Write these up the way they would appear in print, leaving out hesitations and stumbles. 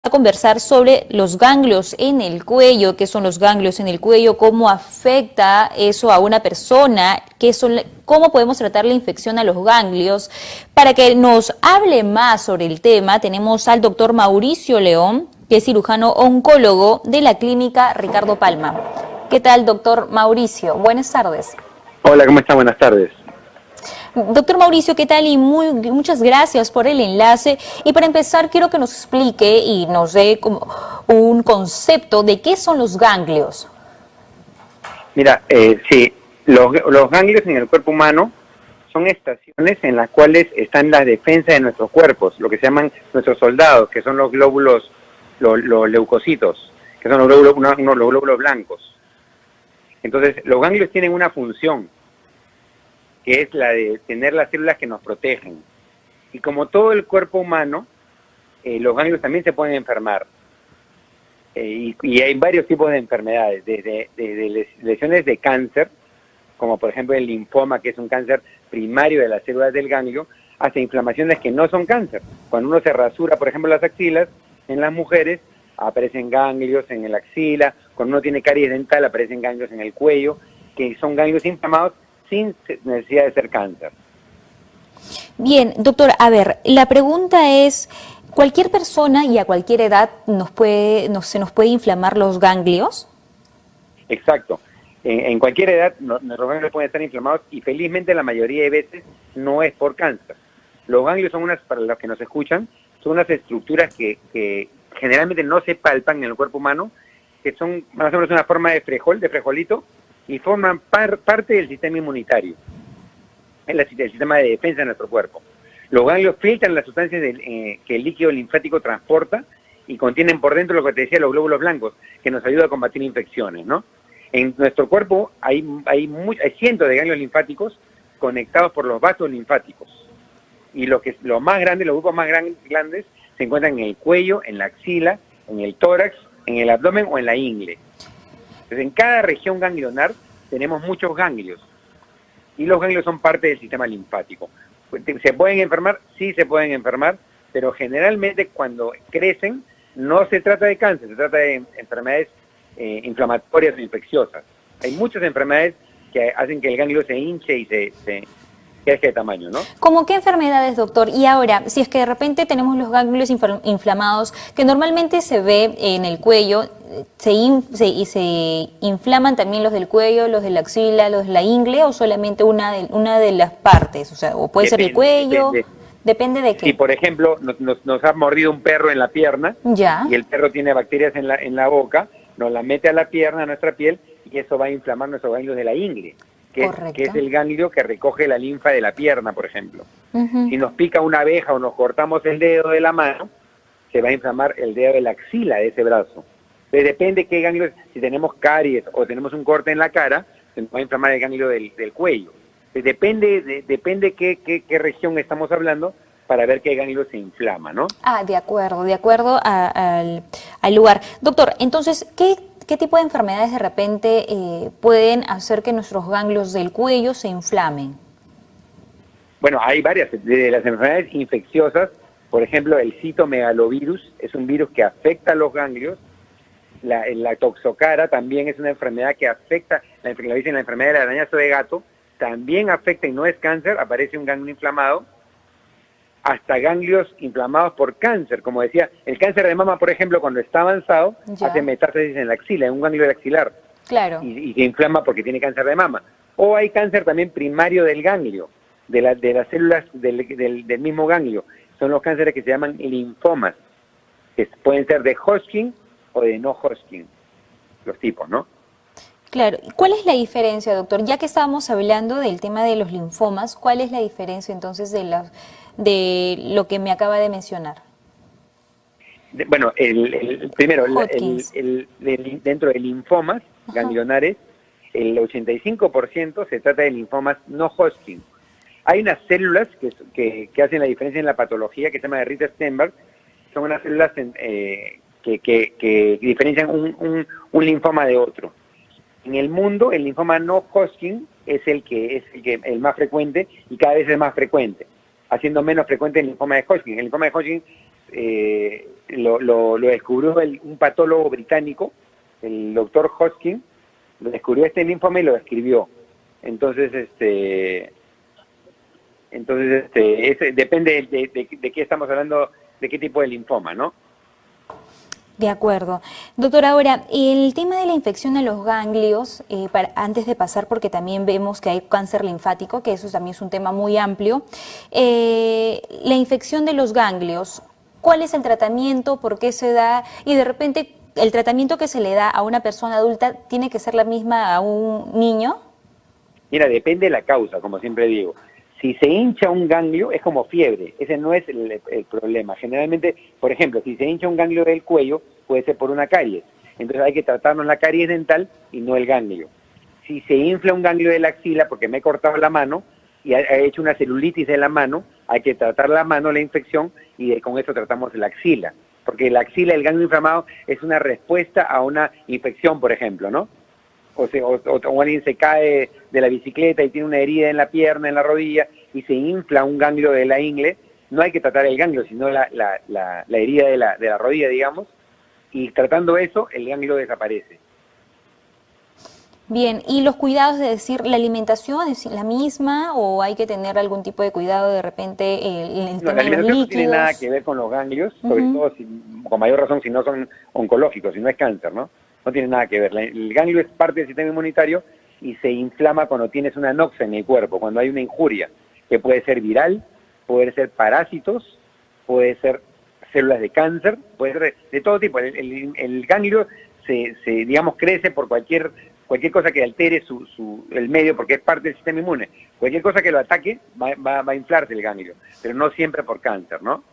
A conversar sobre los ganglios en el cuello, qué son los ganglios en el cuello, cómo afecta eso a una persona, cómo podemos tratar la infección a los ganglios. Para que nos hable más sobre el tema, tenemos al doctor Mauricio León, que es cirujano oncólogo de la clínica Ricardo Palma. ¿Qué tal, doctor Mauricio? Buenas tardes. Hola, ¿cómo está? Buenas tardes. Doctor Mauricio, ¿qué tal? Y muchas gracias por el enlace. Y para empezar, quiero que nos explique y nos dé como un concepto de qué son los ganglios. Mira, sí, los ganglios en el cuerpo humano son estaciones en las cuales están las defensas de nuestros cuerpos, lo que se llaman nuestros soldados, que son los glóbulos, los leucocitos, que son los glóbulos blancos. Entonces, los ganglios tienen una función, que es la de tener las células que nos protegen. Y como todo el cuerpo humano, los ganglios también se pueden enfermar. Y hay varios tipos de enfermedades, desde lesiones de cáncer, como por ejemplo el linfoma, que es un cáncer primario de las células del ganglio, hasta inflamaciones que no son cáncer. Cuando uno se rasura, por ejemplo, las axilas, en las mujeres aparecen ganglios en la axila, cuando uno tiene caries dental aparecen ganglios en el cuello, que son ganglios inflamados sin necesidad de ser cáncer. Bien, doctor, a ver, la pregunta es, ¿cualquier persona y a cualquier edad se nos puede inflamar los ganglios? Exacto. En cualquier edad nuestros ganglios pueden estar inflamados y felizmente la mayoría de veces no es por cáncer. Los ganglios son para los que nos escuchan, son unas estructuras que generalmente no se palpan en el cuerpo humano, que son más o menos una forma de frijolito, y forman parte del sistema inmunitario, el sistema de defensa de nuestro cuerpo. Los ganglios filtran las sustancias que el líquido linfático transporta y contienen por dentro lo que te decía, los glóbulos blancos, que nos ayuda a combatir infecciones, ¿no? En nuestro cuerpo hay cientos de ganglios linfáticos conectados por los vasos linfáticos. Y los grupos más grandes se encuentran en el cuello, en la axila, en el tórax, en el abdomen o en la ingle. Entonces, en cada región ganglionar tenemos muchos ganglios y los ganglios son parte del sistema linfático. ¿Se pueden enfermar? Sí se pueden enfermar, pero generalmente cuando crecen no se trata de cáncer, se trata de enfermedades inflamatorias o infecciosas. Hay muchas enfermedades que hacen que el ganglio se hinche y se crezca de tamaño, ¿no? ¿Cómo qué enfermedades, doctor? Y ahora, si es que de repente tenemos los ganglios inflamados, que normalmente se ve en el cuello, se inflaman también los del cuello, los de la axila, los de la ingle, o solamente una de las partes, o sea, o puede ser el cuello, depende de qué. Si por ejemplo nos ha mordido un perro en la pierna, ya, y el perro tiene bacterias en la boca, nos la mete a la pierna, a nuestra piel, y eso va a inflamar nuestros ganglios de la ingle, que es el ganglio que recoge la linfa de la pierna, por ejemplo. Si nos pica una abeja o nos cortamos el dedo de la mano, se va a inflamar el dedo de la axila de ese brazo. Entonces depende qué ganglio, si tenemos caries o tenemos un corte en la cara, se nos va a inflamar el ganglio del cuello. Entonces depende qué región estamos hablando para ver qué ganglio se inflama, ¿no? Ah, de acuerdo al lugar. Doctor, entonces, ¿qué tipo de enfermedades de repente pueden hacer que nuestros ganglios del cuello se inflamen? Bueno, hay varias. De las enfermedades infecciosas, por ejemplo, el citomegalovirus es un virus que afecta a los ganglios. La toxocara también es una enfermedad que afecta, la enfermedad del arañazo de gato, también afecta y no es cáncer, aparece un ganglio inflamado. Hasta ganglios inflamados por cáncer, como decía, el cáncer de mama, por ejemplo, cuando está avanzado, hace metástasis en la axila, en un ganglio del axilar. Claro. Y se inflama porque tiene cáncer de mama. O hay cáncer también primario del ganglio, de las células del mismo ganglio. Son los cánceres que se llaman linfomas, que pueden ser de Hodgkin o de no Hodgkin, los tipos, ¿no? Claro. ¿Cuál es la diferencia, doctor? Ya que estábamos hablando del tema de los linfomas, ¿cuál es la diferencia entonces de lo que me acaba de mencionar? Bueno, primero, dentro de linfomas ganglionares, el 85% se trata de linfomas no Hodgkin. Hay unas células que hacen la diferencia en la patología, que se llama de Ritter-Steinberg. Son unas células que diferencian un linfoma de otro. En el mundo, el linfoma no Hodgkin es el más frecuente y cada vez es más frecuente, haciendo menos frecuente el linfoma de Hodgkin. El linfoma de Hodgkin lo descubrió un patólogo británico, el doctor Hodgkin, lo descubrió este linfoma y lo describió. Entonces, depende de qué estamos hablando, de qué tipo de linfoma, ¿no? De acuerdo. Doctor, ahora, el tema de la infección a los ganglios, antes de pasar, porque también vemos que hay cáncer linfático, que eso también es un tema muy amplio, la infección de los ganglios, ¿cuál es el tratamiento? ¿Por qué se da? Y de repente, ¿el tratamiento que se le da a una persona adulta tiene que ser la misma a un niño? Mira, depende de la causa, como siempre digo. Si se hincha un ganglio, es como fiebre. Ese no es el problema. Generalmente, por ejemplo, si se hincha un ganglio del cuello, puede ser por una caries. Entonces hay que tratarnos la caries dental y no el ganglio. Si se infla un ganglio de la axila, porque me he cortado la mano y ha hecho una celulitis en la mano, hay que tratar la mano, la infección, y con eso tratamos la axila. Porque la axila, el ganglio inflamado, es una respuesta a una infección, por ejemplo, ¿no? O alguien se cae de la bicicleta y tiene una herida en la pierna, en la rodilla, y se infla un ganglio de la ingle, no hay que tratar el ganglio, sino la herida de la rodilla, digamos, y tratando eso, el ganglio desaparece. Bien, ¿y los cuidados, de decir, la alimentación es la misma o hay que tener algún tipo de cuidado de repente el tema La de los alimentación líquidos? no tiene nada que ver con los ganglios, sobre todo con mayor razón si no son oncológicos, si no es cáncer, ¿no? No tiene nada que ver. El ganglio es parte del sistema inmunitario y se inflama cuando tienes una noxa en el cuerpo, cuando hay una injuria, que puede ser viral, puede ser parásitos, puede ser células de cáncer, puede ser de todo tipo. El ganglio digamos, crece por cualquier cosa que altere el medio, porque es parte del sistema inmune. Cualquier cosa que lo ataque va a inflarse el ganglio, pero no siempre por cáncer, ¿no?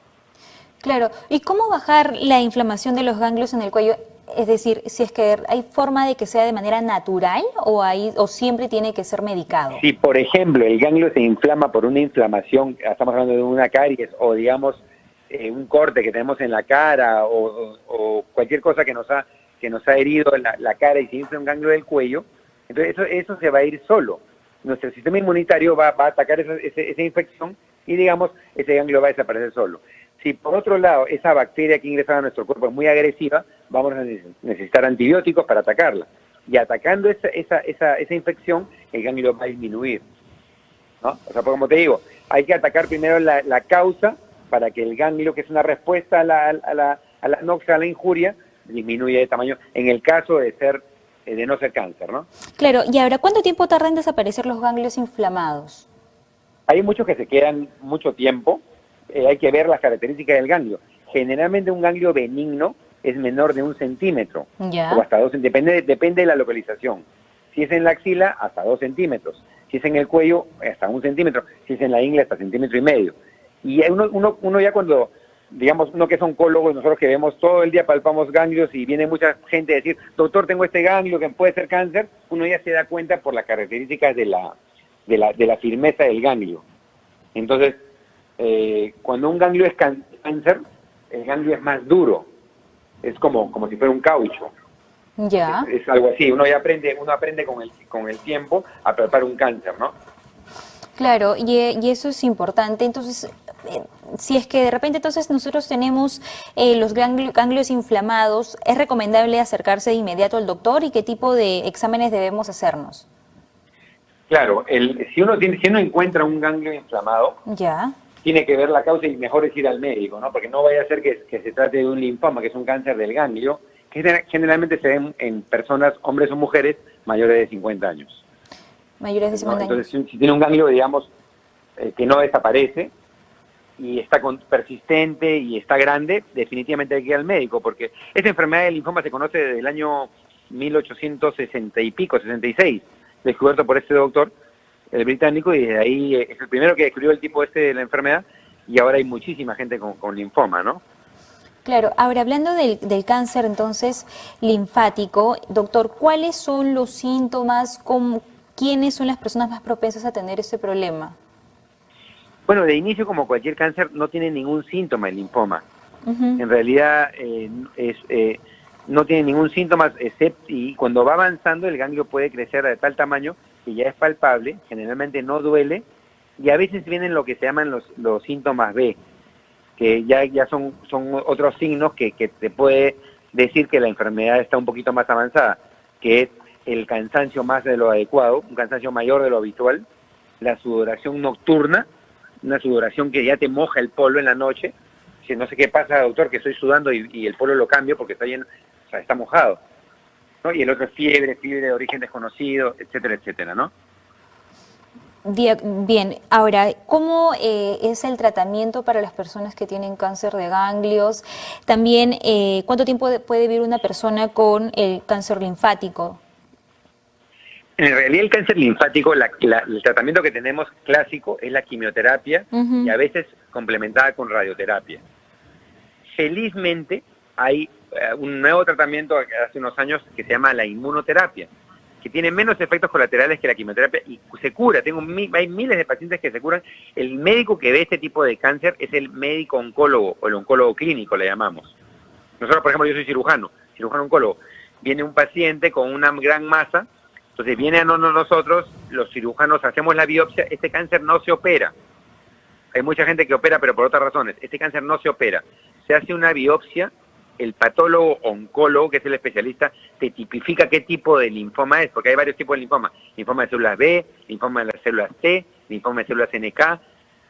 Claro, ¿y cómo bajar la inflamación de los ganglios en el cuello? Es decir, si es que hay forma de que sea de manera natural o siempre tiene que ser medicado. Si, por ejemplo, el ganglio se inflama por una inflamación, estamos hablando de una caries o, digamos, un corte que tenemos en la cara o cualquier cosa que nos ha herido la cara y se infla un ganglio del cuello, entonces eso se va a ir solo. Nuestro sistema inmunitario va a atacar esa infección y, digamos, ese ganglio va a desaparecer solo. Si por otro lado esa bacteria que ingresa a nuestro cuerpo es muy agresiva, vamos a necesitar antibióticos para atacarla. Y atacando esa infección, el ganglio va a disminuir, ¿no? O sea, como te digo, hay que atacar primero la causa para que el ganglio, que es una respuesta a la noxa, a la injuria, disminuya de tamaño, en el caso de no ser cáncer, ¿no? Claro, y ahora, ¿cuánto tiempo tardan en desaparecer los ganglios inflamados? Hay muchos que se quedan mucho tiempo. Hay que ver las características del ganglio. Generalmente un ganglio benigno es menor de 1 centímetro, ¿Ya? o hasta 2 centímetros, depende de la localización. Si es en la axila, hasta 2 centímetros. Si es en el cuello, hasta 1 centímetro. Si es en la ingle, hasta 1,5 centímetros. Y uno ya cuando, digamos, uno que es oncólogo, nosotros que vemos todo el día, palpamos ganglios y viene mucha gente a decir, doctor, tengo este ganglio que puede ser cáncer, uno ya se da cuenta por las características de la firmeza del ganglio. Entonces, cuando un ganglio es cáncer, el ganglio es más duro, es como si fuera un caucho. Ya. Es algo así, uno aprende con el tiempo a palpar un cáncer, ¿no? Claro, y eso es importante. Entonces, si es que de repente entonces nosotros tenemos los ganglios inflamados, ¿es recomendable acercarse de inmediato al doctor y qué tipo de exámenes debemos hacernos? Claro, si uno encuentra un ganglio inflamado, Ya. tiene que ver la causa y mejor es ir al médico, ¿no? Porque no vaya a ser que se trate de un linfoma, que es un cáncer del ganglio, que generalmente se ven en personas, hombres o mujeres, mayores de 50 años. Mayores de 50 años. Entonces, si tiene un ganglio, digamos, que no desaparece y está persistente y está grande, definitivamente hay que ir al médico, porque esta enfermedad del linfoma se conoce desde el año 1860 y pico, 66, descubierto por este doctor, el británico, y desde ahí es el primero que descubrió el tipo de la enfermedad, y ahora hay muchísima gente con linfoma, ¿no? Claro, ahora hablando del cáncer entonces linfático, doctor, ¿cuáles son los síntomas? ¿Quiénes son las personas más propensas a tener este problema? Bueno, de inicio, como cualquier cáncer, no tiene ningún síntoma el linfoma. En realidad no tiene ningún síntoma, excepto, y cuando va avanzando el ganglio puede crecer de tal tamaño que ya es palpable, generalmente no duele, y a veces vienen lo que se llaman los síntomas B, que ya son otros signos que te puede decir que la enfermedad está un poquito más avanzada, que es el cansancio más de lo adecuado, un cansancio mayor de lo habitual, la sudoración nocturna, una sudoración que ya te moja el polo en la noche. Si no sé qué pasa, doctor, que estoy sudando y el polo lo cambio porque está lleno, o sea, está mojado, ¿no? Y el otro es fiebre de origen desconocido, etcétera, etcétera, ¿no? Bien, ahora, ¿cómo es el tratamiento para las personas que tienen cáncer de ganglios? También, ¿cuánto tiempo puede vivir una persona con el cáncer linfático? En realidad el cáncer linfático, el tratamiento que tenemos clásico es la quimioterapia y a veces complementada con radioterapia. Felizmente hay un nuevo tratamiento hace unos años que se llama la inmunoterapia, que tiene menos efectos colaterales que la quimioterapia y se cura. Hay miles de pacientes que se curan. El médico que ve este tipo de cáncer es el médico oncólogo o el oncólogo clínico, le llamamos. Nosotros, por ejemplo, yo soy cirujano oncólogo. Viene un paciente con una gran masa, entonces viene a nosotros, los cirujanos, hacemos la biopsia. Este cáncer no se opera. Hay mucha gente que opera, pero por otras razones. Este cáncer no se opera. Se hace una biopsia, el patólogo oncólogo, que es el especialista, te tipifica qué tipo de linfoma es, porque hay varios tipos de linfoma. Linfoma de células B, linfoma de las células T, linfoma de células NK,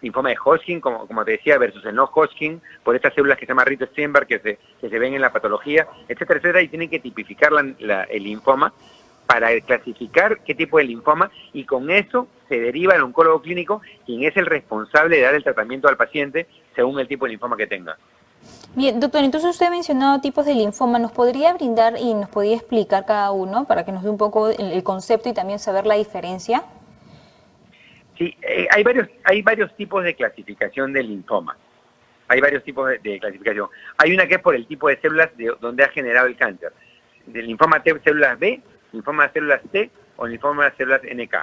linfoma de Hodgkin, como te decía, versus el no Hodgkin, por estas células que se llama Rito-Steinberg, que se ven en la patología, etcétera, etcétera, y tienen que tipificar el linfoma para clasificar qué tipo de linfoma, y con eso se deriva el oncólogo clínico, quien es el responsable de dar el tratamiento al paciente según el tipo de linfoma que tenga. Bien, doctor, entonces usted ha mencionado tipos de linfoma. ¿Nos podría brindar y nos podría explicar cada uno para que nos dé un poco el concepto y también saber la diferencia? Sí, hay varios tipos de clasificación de linfoma. Hay varios tipos de clasificación. Hay una que es por el tipo de células de donde ha generado el cáncer. Del linfoma T, células B, linfoma de células T o linfoma de células NK.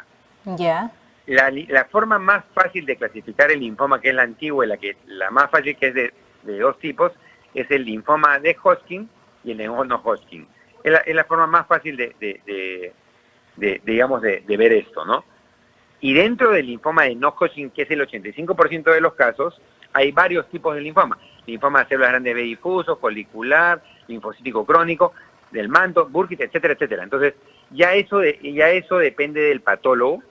Ya. La forma más fácil de clasificar el linfoma, que es la antigua y la más fácil, que es de dos tipos, es el linfoma de Hodgkin y el no Hodgkin. Es la forma más fácil de ver esto, ¿no? Y dentro del linfoma de no Hodgkin, que es el 85% de los casos, hay varios tipos de linfoma. Linfoma de células grandes B difuso, folicular, linfocítico crónico, del manto, Burkitt, etcétera, etcétera. Entonces, ya eso depende del patólogo.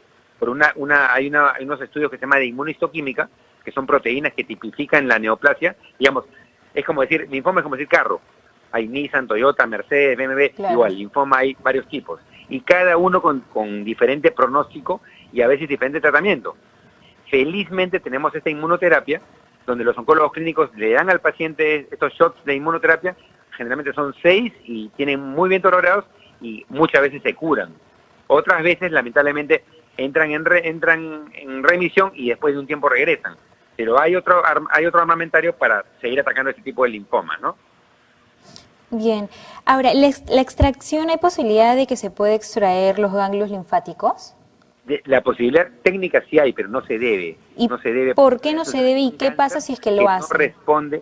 Hay unos estudios que se llaman de inmunohistoquímica, que son proteínas que tipifican la neoplasia. Digamos, es como decir, linfoma es como decir carro. Hay Nissan, Toyota, Mercedes, BMW, claro. Igual, linfoma hay varios tipos. Y cada uno con diferente pronóstico y a veces diferente tratamiento. Felizmente tenemos esta inmunoterapia, donde los oncólogos clínicos le dan al paciente estos shots de inmunoterapia. Generalmente son 6 y tienen muy bien tolerados y muchas veces se curan. Otras veces, lamentablemente, entran en remisión y después de un tiempo regresan. Pero hay otro armamentario para seguir atacando este tipo de linfomas, ¿no? Bien. Ahora, ¿la extracción, hay posibilidad de que se pueda extraer los ganglios linfáticos? La posibilidad técnica sí hay, pero no se debe. ¿Y no se debe? ¿Por qué no se debe y qué pasa si es que lo hace? No responde,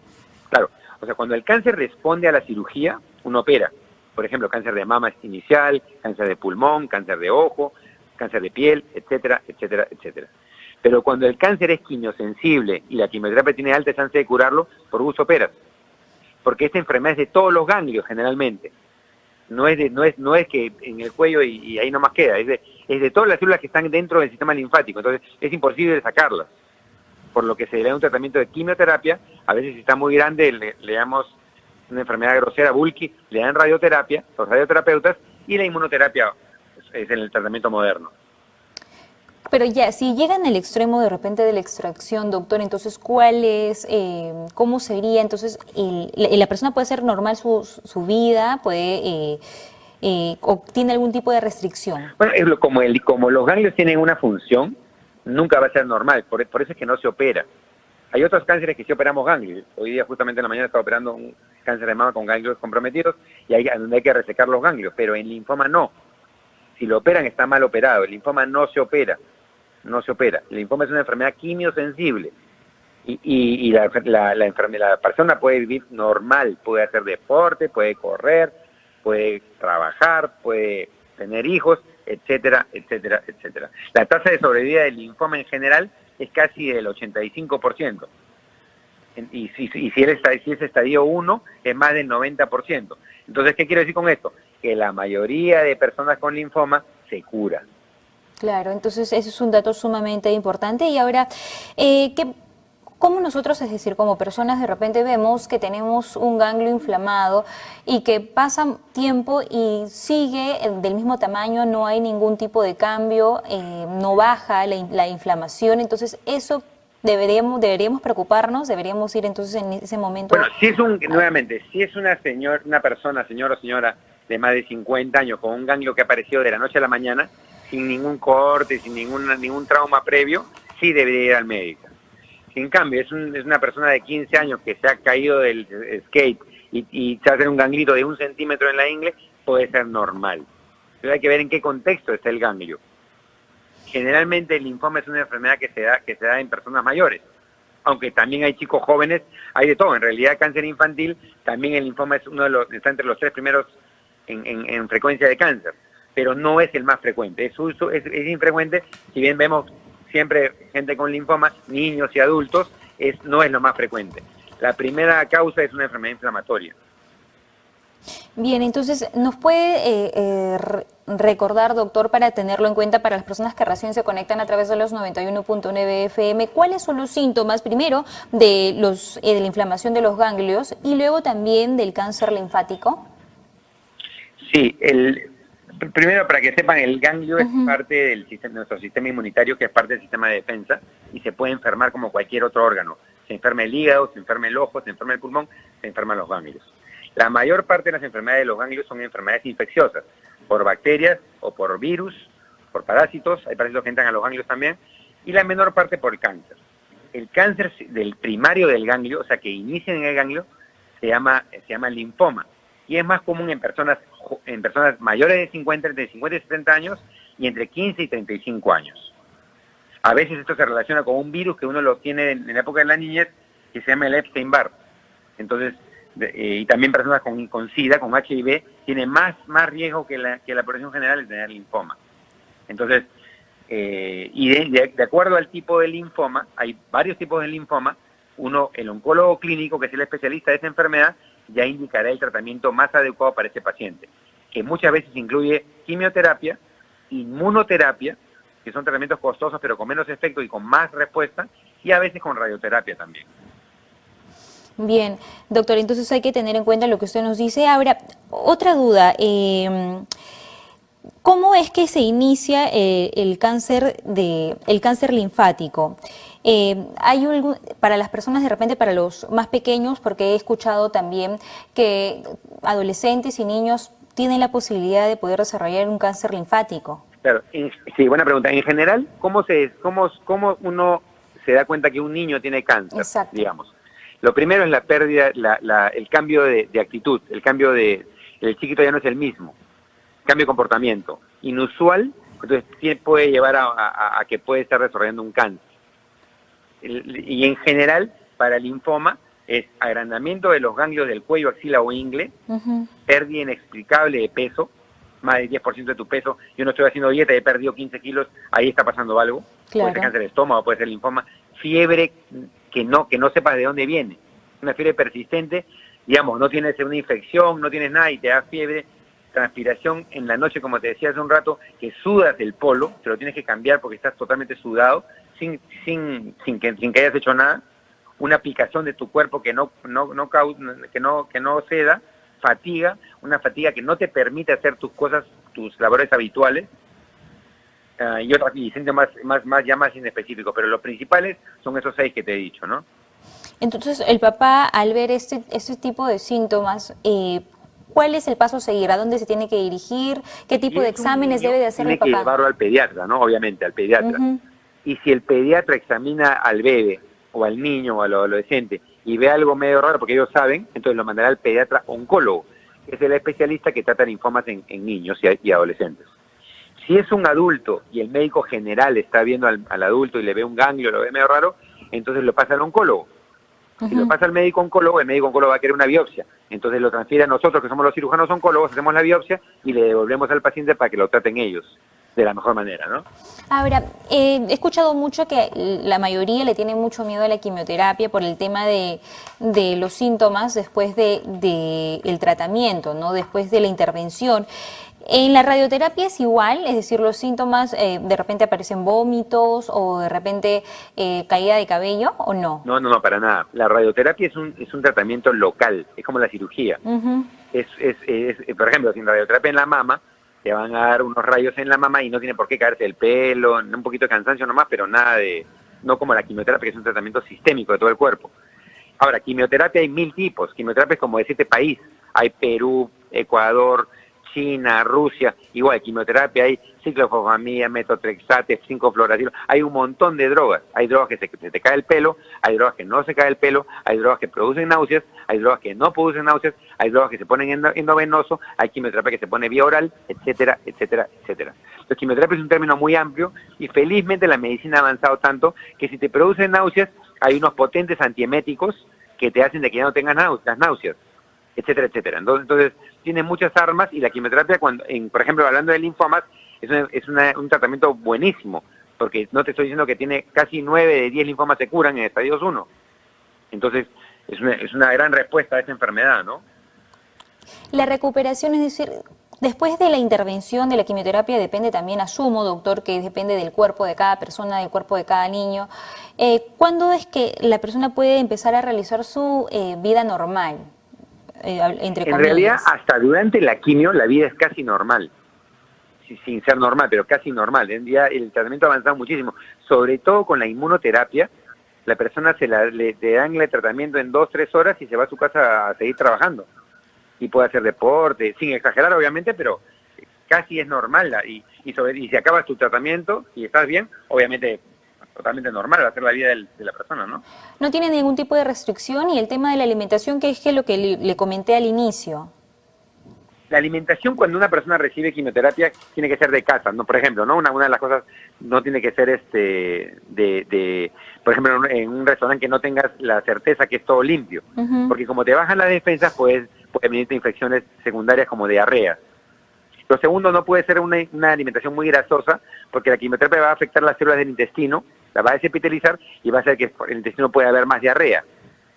claro, o sea, cuando el cáncer responde a la cirugía, uno opera. Por ejemplo, cáncer de mama inicial, cáncer de pulmón, cáncer de ojo, cáncer de piel, etcétera, etcétera, etcétera. Pero cuando el cáncer es quimiosensible y la quimioterapia tiene alta chance de curarlo, por gusto operas. Porque esta enfermedad es de todos los ganglios generalmente. No es que en el cuello y ahí nomás queda, es de todas las células que están dentro del sistema linfático. Entonces es imposible sacarlas. Por lo que se le da un tratamiento de quimioterapia. A veces si está muy grande le damos una enfermedad grosera, bulky, le dan radioterapia, los radioterapeutas, y la inmunoterapia es el tratamiento moderno. Pero ya, si llegan al extremo de repente de la extracción, doctor, entonces, ¿cuál es, cómo sería? Entonces, ¿la persona puede hacer normal su vida, puede, o tiene algún tipo de restricción? Bueno, como los ganglios tienen una función, nunca va a ser normal, por eso es que no se opera. Hay otros cánceres que sí operamos ganglios. Hoy día, justamente en la mañana, estaba operando un cáncer de mama con ganglios comprometidos, y donde hay que resecar los ganglios, pero en linfoma no. Si lo operan, está mal operado. El linfoma no se opera. No se opera. El linfoma es una enfermedad quimiosensible. Y la persona puede vivir normal, puede hacer deporte, puede correr, puede trabajar, puede tener hijos, etcétera, etcétera, etcétera. La tasa de sobrevida del linfoma en general es casi del 85%. Si es estadio 1, es más del 90%. Entonces, ¿qué quiero decir con esto? Que la mayoría de personas con linfoma se cura. Claro, entonces ese es un dato sumamente importante. Y ahora, ¿cómo nosotros, es decir, como personas de repente vemos que tenemos un ganglio inflamado y que pasa tiempo y sigue del mismo tamaño, no hay ningún tipo de cambio, no baja la inflamación? Entonces, eso deberíamos preocuparnos, deberíamos ir entonces en ese momento. Bueno, si es una persona, señor o señora de más de 50 años con un ganglio que apareció de la noche a la mañana, sin ningún corte, sin ningún trauma previo, sí debería ir al médico. En cambio, es una persona de 15 años que se ha caído del skate y se hace un ganglito de 1 centímetro en la ingle, puede ser normal. Pero hay que ver en qué contexto está el ganglio. Generalmente el linfoma es una enfermedad que se da en personas mayores, aunque también hay chicos jóvenes, hay de todo. En realidad, cáncer infantil, también el linfoma es está entre los 3 primeros en frecuencia de cáncer, pero no es el más frecuente. Es infrecuente, si bien vemos siempre gente con linfoma, niños y adultos, no es lo más frecuente. La primera causa es una enfermedad inflamatoria. Bien, entonces, ¿nos puede recordar, doctor, para tenerlo en cuenta para las personas que recién se conectan a través de los 91.9 FM, cuáles son los síntomas, primero, de la inflamación de los ganglios y luego también del cáncer linfático? Sí, primero, para que sepan, el ganglio es parte de nuestro sistema inmunitario, que es parte del sistema de defensa, y se puede enfermar como cualquier otro órgano. Se enferma el hígado, se enferma el ojo, se enferma el pulmón, se enferman los ganglios. La mayor parte de las enfermedades de los ganglios son enfermedades infecciosas, por bacterias o por virus, por parásitos, hay parásitos que entran a los ganglios también, y la menor parte por cáncer. El cáncer del primario del ganglio, o sea, que inicia en el ganglio, se llama linfoma, y es más común en personas mayores de 50, entre 50 y 60 años, y entre 15 y 35 años. A veces esto se relaciona con un virus que uno lo tiene en la época de la niñez, que se llama el Epstein-Barr. Entonces, y también personas con SIDA, con HIV, tienen más riesgo que la población general de tener linfoma. Entonces, de acuerdo al tipo de linfoma, hay varios tipos de linfoma. Uno, el oncólogo clínico, que es el especialista de esa enfermedad, ya indicará el tratamiento más adecuado para ese paciente, que muchas veces incluye quimioterapia, inmunoterapia, que son tratamientos costosos pero con menos efecto y con más respuesta, y a veces con radioterapia también. Bien, doctor, entonces hay que tener en cuenta lo que usted nos dice. Ahora, otra duda, ¿cómo es que se inicia el cáncer linfático? Para las personas, de repente para los más pequeños, porque he escuchado también que adolescentes y niños tienen la posibilidad de poder desarrollar un cáncer linfático. Claro, sí, buena pregunta. En general, ¿cómo uno se da cuenta que un niño tiene cáncer? Exacto. Digamos. Lo primero es la pérdida, el cambio de actitud, el chiquito ya no es el mismo, cambio de comportamiento inusual, entonces puede llevar a que puede estar desarrollando un cáncer. Y en general, para el linfoma, es agrandamiento de los ganglios del cuello, axila o ingle, pérdida inexplicable de peso, más del 10% de tu peso. Yo no estoy haciendo dieta, he perdido 15 kilos, ahí está pasando algo. Claro. Puede ser cáncer de estómago, puede ser linfoma. Fiebre que no sepas de dónde viene. Una fiebre persistente, digamos, no tienes una infección, no tienes nada y te da fiebre. Transpiración en la noche, como te decía hace un rato, que sudas el polo, te lo tienes que cambiar porque estás totalmente sudado, sin que hayas hecho nada. Una aplicación de tu cuerpo que no ceda, fatiga, una fatiga que no te permite hacer tus cosas, tus labores habituales, y síntomas más inespecíficos, pero los principales son esos 6 que te he dicho, ¿no? Entonces, el papá, al ver este tipo de síntomas, ¿cuál es el paso a seguir? ¿A dónde se tiene que dirigir? ¿Qué tipo de exámenes debe de hacer el papá? Tiene que llevarlo al pediatra, ¿no? Obviamente, al pediatra. Y si el pediatra examina al bebé, o al niño, o al adolescente, y ve algo medio raro, porque ellos saben, entonces lo mandará al pediatra oncólogo, que es el especialista que trata linfomas en niños y adolescentes. Si es un adulto y el médico general está viendo al adulto y le ve un ganglio, lo ve medio raro, entonces lo pasa al oncólogo. Si lo pasa al médico oncólogo, el médico oncólogo va a querer una biopsia. Entonces lo transfiere a nosotros, que somos los cirujanos oncólogos, hacemos la biopsia y le devolvemos al paciente para que lo traten ellos. de la mejor manera, ¿no? Ahora, he escuchado mucho que la mayoría le tiene mucho miedo a la quimioterapia por el tema de los síntomas después de el tratamiento, ¿no? Después de la intervención. En la radioterapia es igual, es decir, los síntomas de repente aparecen vómitos o de repente caída de cabello, ¿o no? No, para nada. La radioterapia es un tratamiento local, es como la cirugía. Ujú. Por ejemplo, sin radioterapia en la mama, te van a dar unos rayos en la mama y no tiene por qué caerse el pelo, un poquito de cansancio nomás, pero nada de, no como la quimioterapia, que es un tratamiento sistémico de todo el cuerpo. Ahora, quimioterapia hay 1000 tipos, quimioterapia es como decirte país, hay Perú, Ecuador, China, Rusia, igual, quimioterapia hay ciclofosfamida, metotrexate, 5-fluoracilo, hay un montón de drogas, hay drogas que se te cae el pelo, hay drogas que no se cae el pelo, hay drogas que producen náuseas, hay drogas que no producen náuseas, hay drogas que se ponen endovenoso, hay quimioterapia que se pone vía oral, etcétera, etcétera, etcétera. Entonces, quimioterapia es un término muy amplio y felizmente la medicina ha avanzado tanto que si te producen náuseas, hay unos potentes antieméticos que te hacen de que ya no tengas las náuseas, etcétera, etcétera. Entonces tiene muchas armas y la quimioterapia, por ejemplo, hablando de linfomas, un tratamiento buenísimo, porque no te estoy diciendo que tiene casi 9 de 10 linfomas se curan en estadios 1. Entonces es una gran respuesta a esa enfermedad, ¿no? La recuperación, es decir, después de la intervención de la quimioterapia depende también, asumo, doctor, que depende del cuerpo de cada persona, del cuerpo de cada niño. ¿Cuándo es que la persona puede empezar a realizar su vida normal? Entre comillas. En realidad, hasta durante la quimio, la vida es casi normal. Sin ser normal, pero casi normal. Ya el tratamiento ha avanzado muchísimo, sobre todo con la inmunoterapia. La persona le dan el tratamiento en 2-3 horas y se va a su casa a seguir trabajando. Y puede hacer deporte, sin exagerar obviamente, pero casi es normal. Y si acabas tu tratamiento y estás bien, obviamente totalmente normal, va a ser la vida de la persona, ¿no? No tiene ningún tipo de restricción y el tema de la alimentación, que es lo que le comenté al inicio. La alimentación cuando una persona recibe quimioterapia tiene que ser de casa, ¿no? Por ejemplo, ¿no? Una de las cosas no tiene que ser por ejemplo, en un restaurante que no tengas la certeza que es todo limpio. Uh-huh. Porque como te bajan las defensas, puede venirte infecciones secundarias como diarrea. Lo segundo, no puede ser una alimentación muy grasosa, porque la quimioterapia va a afectar las células del intestino, la va a desepitelizar y va a hacer que el intestino pueda haber más diarrea.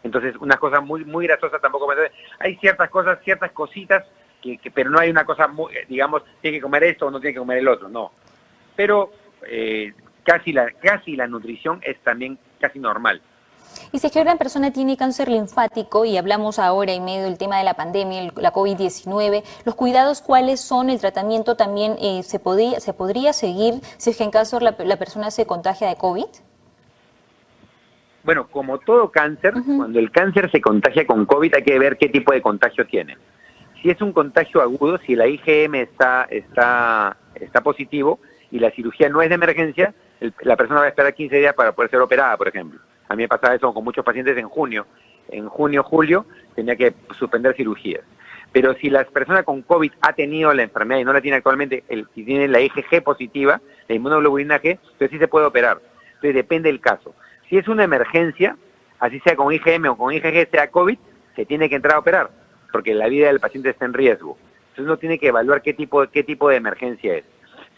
Entonces, unas cosas muy grasosas tampoco. Hay ciertas cosas, ciertas cositas, pero no hay una cosa muy, digamos, tiene que comer esto o no tiene que comer el otro, no. Pero casi la nutrición es también casi normal. Y si es que una persona tiene cáncer linfático, y hablamos ahora en medio del tema de la pandemia, la COVID-19, los cuidados, ¿cuáles son? El tratamiento también se podría seguir si es que en caso la persona se contagia de COVID. Bueno, como todo cáncer, uh-huh, cuando el cáncer se contagia con COVID hay que ver qué tipo de contagio tiene. Si es un contagio agudo, si la IgM está positivo y la cirugía no es de emergencia, la persona va a esperar 15 días para poder ser operada, por ejemplo. A mí me pasaba eso con muchos pacientes en junio. En junio, julio, tenía que suspender cirugías. Pero si la persona con COVID ha tenido la enfermedad y no la tiene actualmente, si tiene la IgG positiva, la inmunoglobulina G, entonces sí se puede operar. Entonces depende del caso. Si es una emergencia, así sea con IgM o con IgG, sea COVID, se tiene que entrar a operar, porque la vida del paciente está en riesgo. Entonces uno tiene que evaluar qué tipo de emergencia es.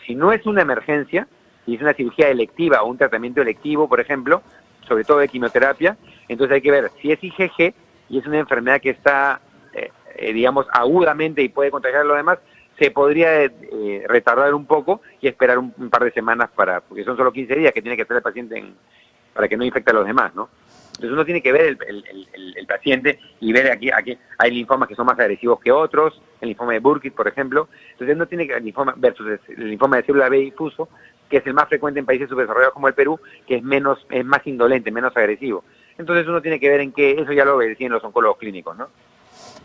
Si no es una emergencia, y es una cirugía electiva o un tratamiento electivo, por ejemplo, sobre todo de quimioterapia, entonces hay que ver si es IgG y es una enfermedad que está, digamos, agudamente y puede contagiar a los demás, se podría retardar un poco y esperar un par de semanas porque son solo 15 días que tiene que estar el paciente para que no infecte a los demás, ¿no? Entonces uno tiene que ver el paciente y ver aquí hay linfomas que son más agresivos que otros, el linfoma de Burkitt, por ejemplo. Entonces uno tiene que el linfoma versus el linfoma de célula B difuso, que es el más frecuente en países subdesarrollados como el Perú, que es más indolente, menos agresivo. Entonces uno tiene que ver en qué, eso ya lo decían los oncólogos clínicos, ¿no?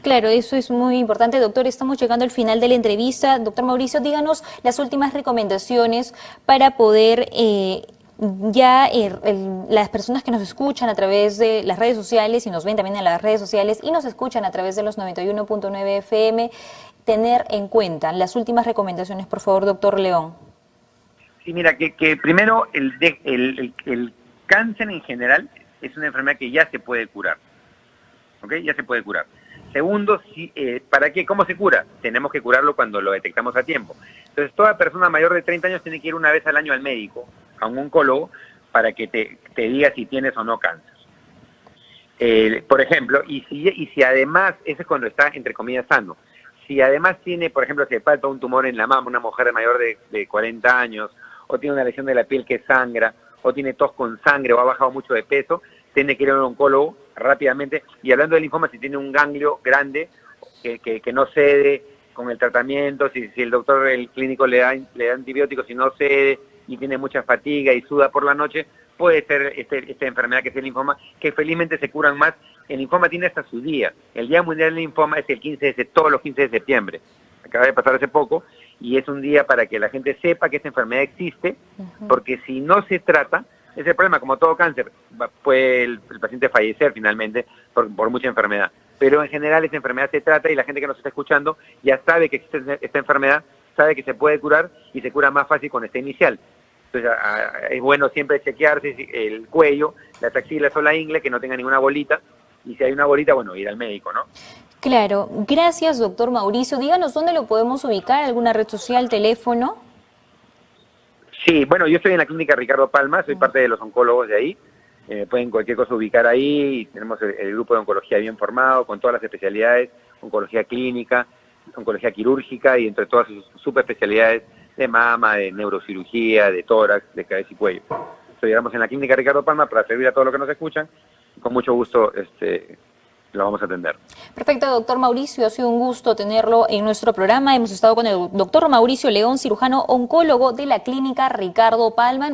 Claro, eso es muy importante, doctor. Estamos llegando al final de la entrevista. Doctor Mauricio, díganos las últimas recomendaciones para poder las personas que nos escuchan a través de las redes sociales y nos ven también en las redes sociales y nos escuchan a través de los 91.9 FM, tener en cuenta las últimas recomendaciones, por favor, doctor León. Sí, mira, que primero el cáncer en general es una enfermedad que ya se puede curar, ¿ok? Ya se puede curar. Segundo, ¿para qué? ¿Cómo se cura? Tenemos que curarlo cuando lo detectamos a tiempo. Entonces, toda persona mayor de 30 años tiene que ir una vez al año al médico, a un oncólogo, para que te diga si tienes o no cáncer. Por ejemplo, y si además, ese es cuando está, entre comillas, sano. Si además tiene, por ejemplo, si le falta un tumor en la mama, una mujer mayor de 40 años, o tiene una lesión de la piel que sangra, o tiene tos con sangre, o ha bajado mucho de peso, tiene que ir a un oncólogo rápidamente. Y hablando del linfoma, si tiene un ganglio grande que no cede con el tratamiento, si el doctor, el clínico le da antibióticos y no cede, y tiene mucha fatiga y suda por la noche, puede ser esta enfermedad que es el linfoma, que felizmente se curan más. El linfoma tiene hasta su día. El Día Mundial del Linfoma es todos los 15 de septiembre. Acaba de pasar hace poco, y es un día para que la gente sepa que esta enfermedad existe, porque si no se trata, es el problema, como todo cáncer, puede el paciente fallecer finalmente por mucha enfermedad. Pero en general esta enfermedad se trata, y la gente que nos está escuchando ya sabe que existe esta enfermedad, sabe que se puede curar, y se cura más fácil con esta inicial. Entonces es bueno siempre chequearse el cuello, las axilas o la ingle, que no tenga ninguna bolita, y si hay una bolita, bueno, ir al médico, ¿no? Claro, gracias, doctor Mauricio. Díganos dónde lo podemos ubicar, alguna red social, teléfono. Sí, bueno, yo estoy en la clínica Ricardo Palma, soy parte de los oncólogos de ahí. Pueden cualquier cosa ubicar ahí. Tenemos el grupo de oncología bien formado, con todas las especialidades, oncología clínica, oncología quirúrgica, y entre todas sus subespecialidades de mama, de neurocirugía, de tórax, de cabeza y cuello. Estudiamos en la clínica Ricardo Palma para servir a todos los que nos escuchan. Con mucho gusto lo vamos a atender. Perfecto, doctor Mauricio, ha sido un gusto tenerlo en nuestro programa. Hemos estado con el doctor Mauricio León, cirujano oncólogo de la clínica Ricardo Palma.